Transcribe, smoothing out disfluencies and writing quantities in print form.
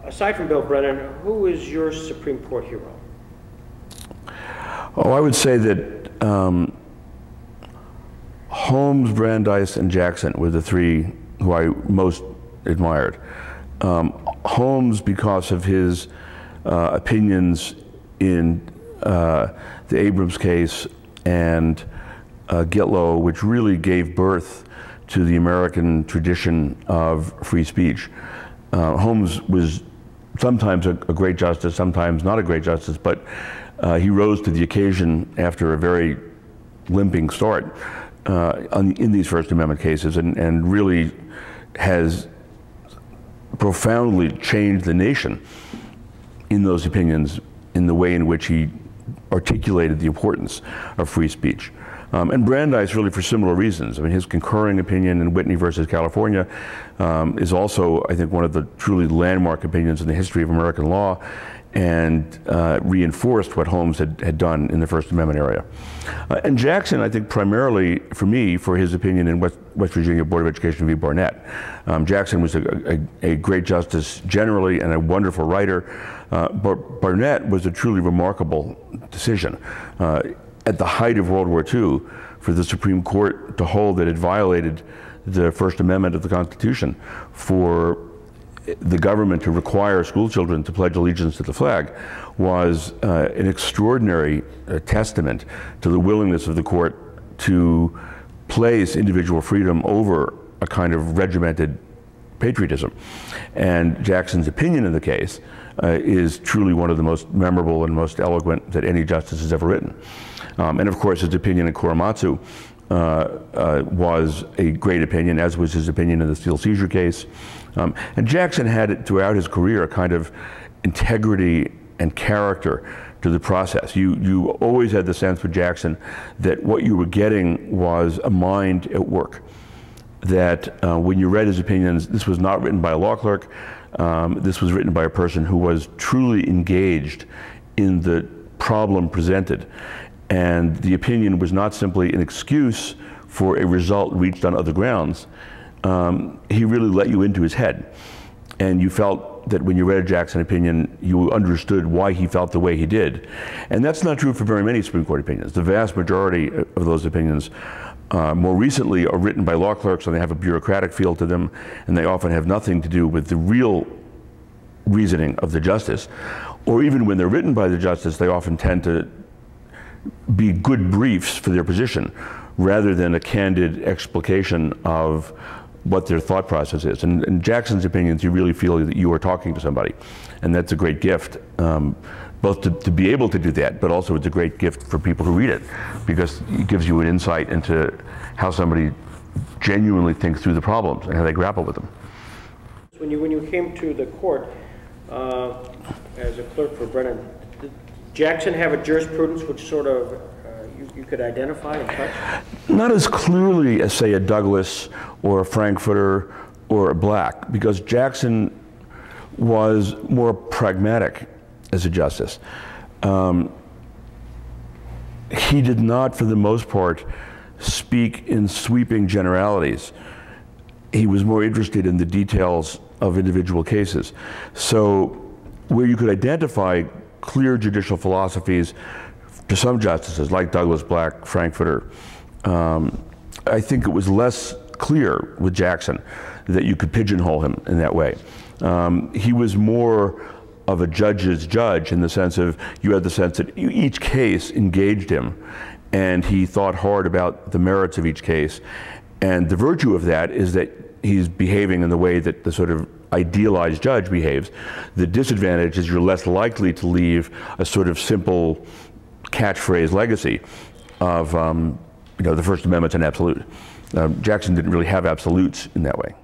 Aside from Bill Brennan, who is your Supreme Court hero? Oh, I would say that Holmes, Brandeis, and Jackson were the three who I most admired. Holmes, because of his opinions in the Abrams case and Gitlow, which really gave birth to the American tradition of free speech. Holmes was sometimes a great justice, sometimes not a great justice, but he rose to the occasion after a very limping start in these First Amendment cases, and really has profoundly changed the nation in those opinions, in the way in which he articulated the importance of free speech. And Brandeis, really for similar reasons. I mean, his concurring opinion in Whitney versus California is also, I think, one of the truly landmark opinions in the history of American law, and reinforced what Holmes had done in the First Amendment area. And Jackson, I think, primarily for me, for his opinion in West Virginia Board of Education v. Barnett. Jackson was a great justice generally and a wonderful writer, but Barnett was a truly remarkable decision. At the height of World War II, for the Supreme Court to hold that it violated the First Amendment of the Constitution for the government to require school children to pledge allegiance to the flag was an extraordinary testament to the willingness of the court to place individual freedom over a kind of regimented patriotism. And Jackson's opinion in the case is truly one of the most memorable and most eloquent that any justice has ever written. And of course, his opinion in Korematsu was a great opinion, as was his opinion in the steel seizure case. And Jackson had, throughout his career, a kind of integrity and character to the process. You always had the sense with Jackson that what you were getting was a mind at work. That when you read his opinions, this was not written by a law clerk. This was written by a person who was truly engaged in the problem presented. And the opinion was not simply an excuse for a result reached on other grounds. He really let you into his head. And you felt that when you read a Jackson opinion, you understood why he felt the way he did. And that's not true for very many Supreme Court opinions. The vast majority of those opinions more recently are written by law clerks, and they have a bureaucratic feel to them, and they often have nothing to do with the real reasoning of the justice. Or even when they're written by the justice, they often tend to be good briefs for their position, rather than a candid explication of what their thought process is. And in Jackson's opinions, you really feel that you are talking to somebody. And that's a great gift, both to be able to do that, but also it's a great gift for people who read it, because it gives you an insight into how somebody genuinely thinks through the problems and how they grapple with them. When you came to the court as a clerk for Brennan, did Jackson have a jurisprudence which sort of you could identify and touch? Not as clearly as, say, a Douglas or a Frankfurter or a Black, because Jackson was more pragmatic as a justice. He did not, for the most part, speak in sweeping generalities. He was more interested in the details of individual cases. So where you could identify clear judicial philosophies to some justices, like Douglas, Black, Frankfurter, I think it was less clear with Jackson that you could pigeonhole him in that way. He was more of a judge's judge, in the sense of, you had the sense that each case engaged him, and he thought hard about the merits of each case. And the virtue of that is that he's behaving in the way that the sort of idealized judge behaves. The disadvantage is you're less likely to leave a sort of simple catchphrase legacy of, the First Amendment's an absolute. Jackson didn't really have absolutes in that way.